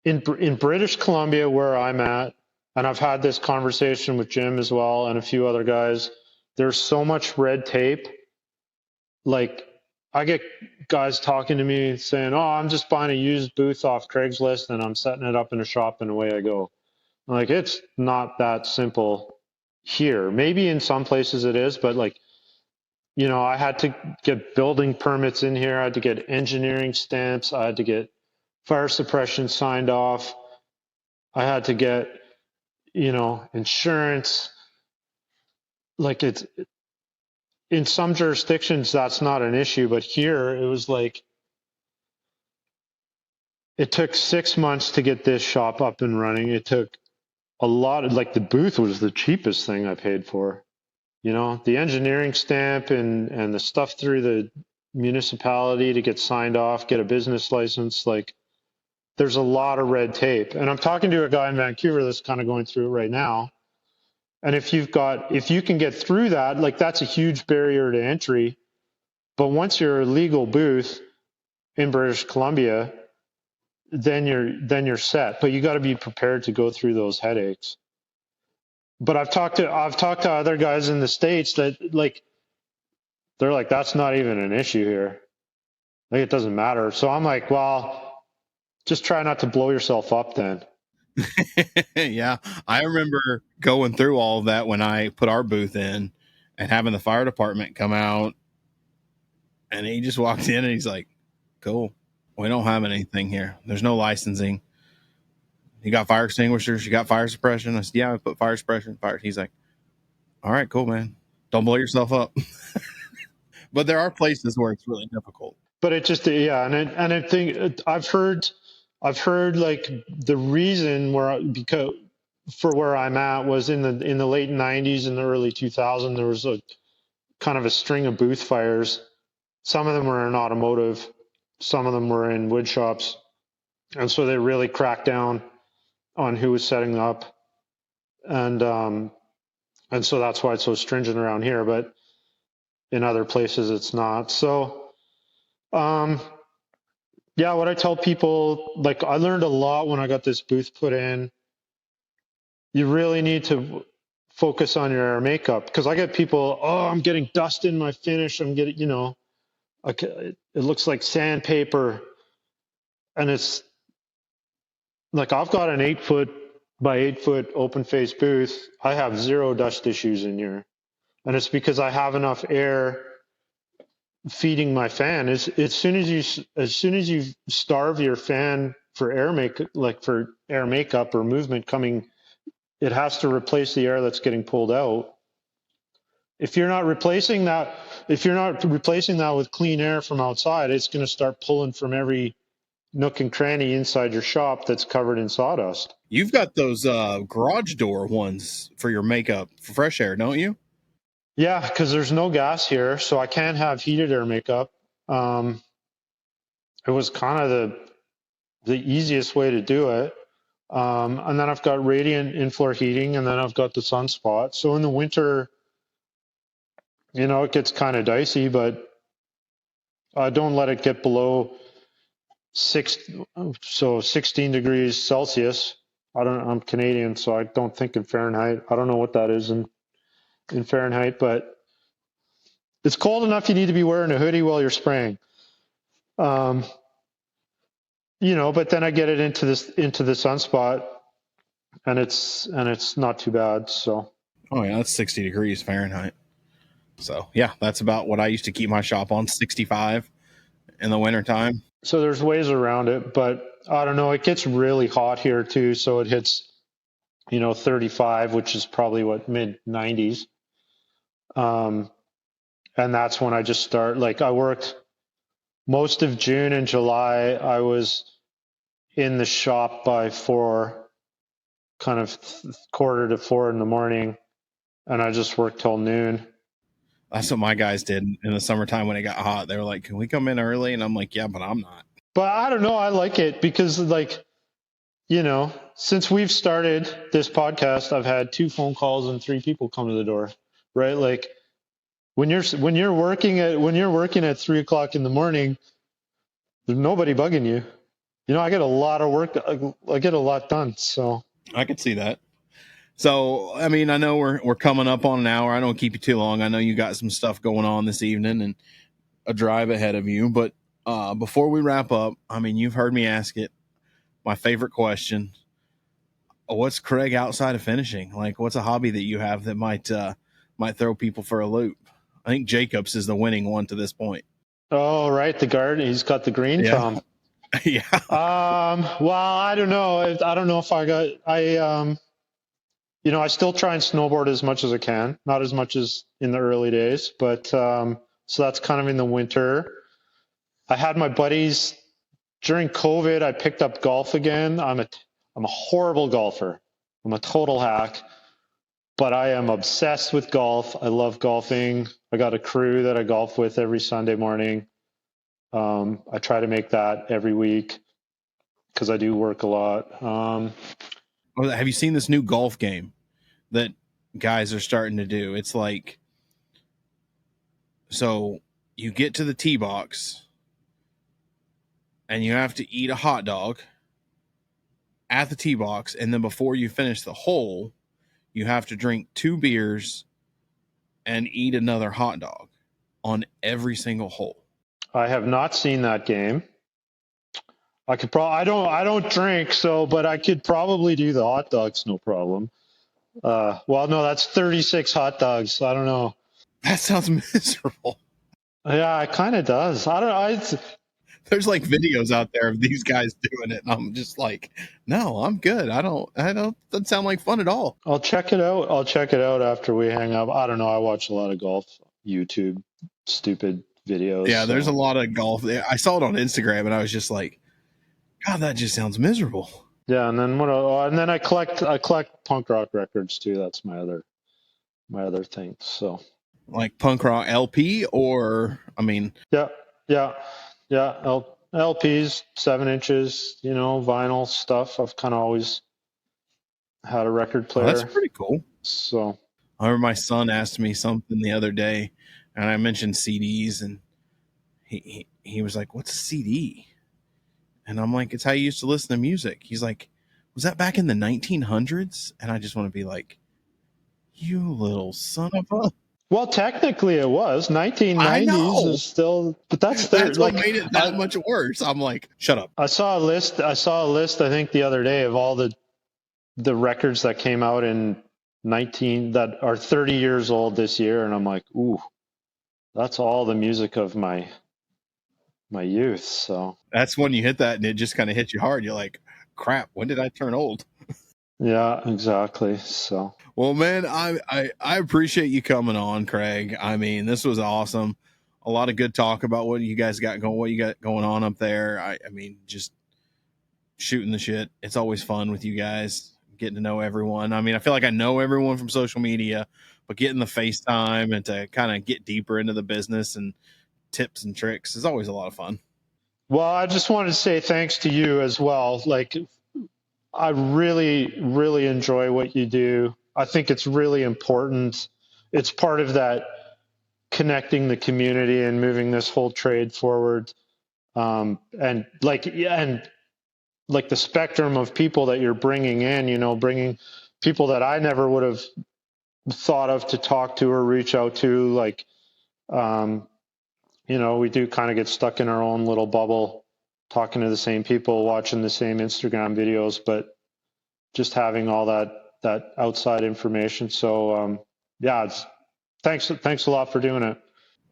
in British Columbia, where I'm at, and I've had this conversation with Jim as well and a few other guys. There's so much red tape. Like, I get guys talking to me saying, "Oh, I'm just buying a used booth off Craigslist and I'm setting it up in a shop and away I go." Like, it's not that simple here. Maybe in some places it is, but like, I had to get building permits in here. I had to get engineering stamps. I had to get fire suppression signed off. I had to get, insurance. Like, it's in some jurisdictions, that's not an issue, but here it was like, it took 6 months to get this shop up and running. It took a lot of, like, the booth was the cheapest thing I paid for. The engineering stamp and the stuff through the municipality to get signed off, get a business license. Like, there's a lot of red tape. And I'm talking to a guy in Vancouver that's kind of going through it right now. And if you can get through that, like, that's a huge barrier to entry. But once you're a legal booth in British Columbia, then you're set. But you got to be prepared to go through those headaches. But I've talked to other guys in the States that, like, they're like, that's not even an issue here. Like, it doesn't matter. So I'm like, well, just try not to blow yourself up then. Yeah. I remember going through all of that when I put our booth in and having the fire department come out, and he just walked in and he's like, cool. We don't have anything here. There's no licensing. You got fire extinguishers? You got fire suppression? I said, yeah, I put fire suppression. Fire. He's like, all right, cool, man. Don't blow yourself up. But there are places where it's really difficult. But it just, yeah. And I think I've heard like the reason because for where I'm at was in the late 90s and the early 2000s, there was a kind of a string of booth fires. Some of them were in automotive, some of them were in wood shops. And so they really cracked down on who was setting up. And so that's why it's so stringent around here, but in other places it's not. So, yeah, what I tell people, like, I learned a lot when I got this booth put in. You really need to focus on your air makeup, because I get people, oh, I'm getting dust in my finish. I'm getting, it looks like sandpaper. And it's like, I've got an 8-foot by 8-foot open face booth. I have 0 dust issues in here. And it's because I have enough air feeding my fan. As soon as you starve your fan for air makeup or movement coming, it has to replace the air that's getting pulled out. If you're not replacing that with clean air from outside, it's going to start pulling from every nook and cranny inside your shop that's covered in sawdust. You've got those garage door ones for your makeup for fresh air, don't you? Yeah, because there's no gas here, so I can't have heated air makeup. It was kind of the easiest way to do it. And then I've got radiant in-floor heating, and then I've got the sunspot. So in the winter, it gets kind of dicey, but I don't let it get below 16 degrees Celsius. I'm Canadian, so I don't think in Fahrenheit. I don't know what that is in Fahrenheit, but it's cold enough you need to be wearing a hoodie while you're spraying. But then I get it into the sunspot, and it's not too bad. So. Oh yeah, that's 60 degrees Fahrenheit. So yeah, that's about what I used to keep my shop on, 65 in the wintertime. So there's ways around it, but I don't know. It gets really hot here too. So it hits, 35, which is probably what, mid 90s. And that's when I just start, like, I worked most of June and July. I was in the shop by 4, kind of quarter to 4 in the morning. And I just worked till noon. That's what my guys did in the summertime when it got hot. They were like, "Can we come in early?" And I'm like, "Yeah, but I'm not." But I don't know. I like it because, like, since we've started this podcast, I've had 2 phone calls and 3 people come to the door, right? Like when you're working at 3:00 in the morning, there's nobody bugging you. I get a lot of work. I get a lot done. So I could see that. So, I mean, I know we're coming up on an hour. I don't keep you too long. I know you got some stuff going on this evening and a drive ahead of you. But before we wrap up, I mean, you've heard me ask it. My favorite question: what's Craig outside of finishing? Like, what's a hobby that you have that might throw people for a loop? I think Jacobs is the winning one to this point. Oh, right, the garden. He's got the green thumb. Yeah. Well, I don't know. I don't know if I still try and snowboard as much as I can, not as much as in the early days, but so that's kind of in the winter. I had my buddies during COVID. I picked up golf again. I'm a horrible golfer. I'm a total hack, but I am obsessed with golf. I love golfing. I got a crew that I golf with every Sunday morning. I try to make that every week because I do work a lot. Have you seen this new golf game that guys are starting to do? It's like, so you get to the tee box and you have to eat a hot dog at the tee box. And then before you finish the hole, you have to drink 2 beers and eat another hot dog on every single hole. I have not seen that game. I could I don't drink, but I could probably do the hot dogs, no problem. Well, no, that's 36 hot dogs. I don't know. That sounds miserable. Yeah, it kind of does. I don't know. There's like videos out there of these guys doing it, and I'm just like, no, I'm good. Doesn't sound like fun at all. I'll check it out. After we hang up. I don't know. I watch a lot of golf YouTube, stupid videos. Yeah, there's a lot of golf. I saw it on Instagram, and I was just like, God, that just sounds miserable. Yeah, and then I collect punk rock records too. That's my other thing. So, like punk rock LP, or I mean, yeah, LPs, 7 inches, vinyl stuff. I've kind of always had a record player. Oh, that's pretty cool. So, I remember my son asked me something the other day, and I mentioned CDs, and he was like, "What's a CD?" And I'm like, "It's how you used to listen to music." He's like, "Was that back in the 1900s?" And I just want to be like, "You little son of a..." Well, technically it was 1990s is still, but that's what made it that much worse. I'm like, shut up. I saw a list. I think the other day of all the records that came out in that are 30 years old this year, and I'm like, ooh, that's all the music of my youth. So that's when you hit that, and it just kind of hits you hard. You're like, crap, when did I turn old? Yeah, exactly. So, well, man, I appreciate you coming on, Craig. I mean, this was awesome. A lot of good talk about what you guys got going, what you got going on up there. I mean, just shooting the shit. It's always fun with you guys, getting to know everyone. I mean, I feel like I know everyone from social media, but getting the FaceTime and to kind of get deeper into the business and tips and tricks is always a lot of fun. Well, I just wanted to say thanks to you as well. Like, I really, really enjoy what you do. I think it's really important. It's part of that connecting the community and moving this whole trade forward. And like the spectrum of people that you're bringing in, bringing people that I never would have thought of to talk to or reach out to. Like, we do kind of get stuck in our own little bubble, talking to the same people, watching the same Instagram videos, but just having all that outside information. So, thanks a lot for doing it.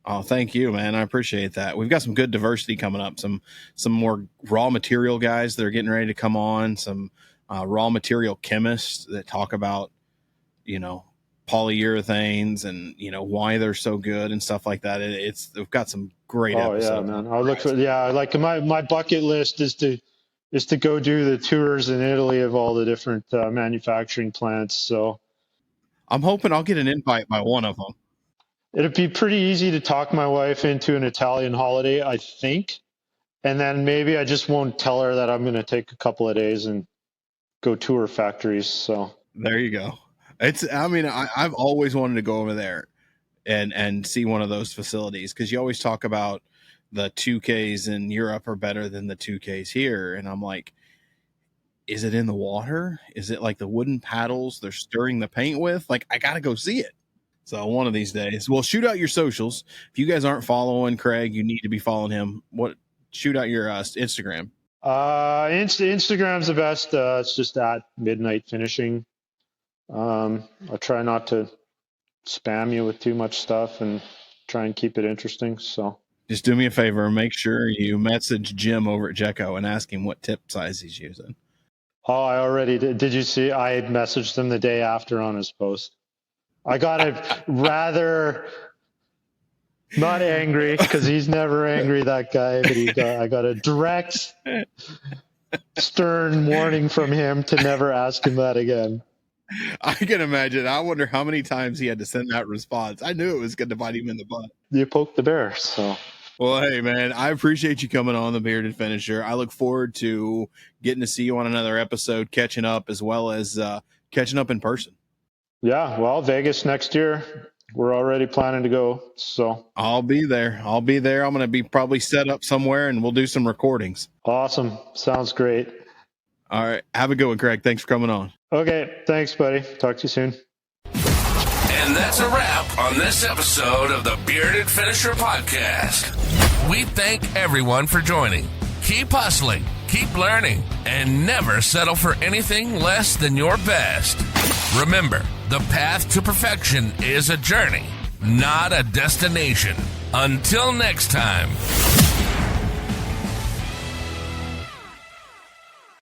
Oh, thank you, man. I appreciate that. We've got some good diversity coming up. Some more raw material guys that are getting ready to come on. Some raw material chemists that talk about, polyurethanes and why they're so good and stuff like that. We've got some great episodes. Oh yeah, man. I look for like my bucket list is to go do the tours in Italy of all the different manufacturing plants. So I'm hoping I'll get an invite by one of them. It'd be pretty easy to talk my wife into an Italian holiday, I think. And then maybe I just won't tell her that I'm going to take a couple of days and go tour factories. So there you go. I've always wanted to go over there and see one of those facilities, because you always talk about the 2Ks in Europe are better than the 2Ks here. And I'm like, is it in the water? Is it like the wooden paddles they're stirring the paint with? Like, I got to go see it. So one of these days, well, shoot out your socials. If you guys aren't following Craig, you need to be following him. Shoot out your Instagram. Instagram's the best. It's just at Midnight Finishing. I'll try not to spam you with too much stuff and try and keep it interesting. So just do me a favor. Make sure you message Jim over at Jekko and ask him what tip size he's using. Oh, I already did. Did you see? I had messaged him the day after on his post. I got a rather not angry, because he's never angry, that guy, but I got a direct, stern warning from him to never ask him that again. I can imagine. I wonder how many times he had to send that response. I knew it was going to bite him in the butt. You poked the bear, so. Well, hey, man, I appreciate you coming on The Bearded Finisher. I look forward to getting to see you on another episode, catching up, as well as catching up in person. Yeah, well, Vegas next year, we're already planning to go. So I'll be there. I'm going to be probably set up somewhere, and we'll do some recordings. Awesome. Sounds great. All right. Have a good one, Craig. Thanks for coming on. Okay. Thanks, buddy. Talk to you soon. And that's a wrap on this episode of the Bearded Finisher Podcast. We thank everyone for joining. Keep hustling, keep learning, and never settle for anything less than your best. Remember, the path to perfection is a journey, not a destination. Until next time.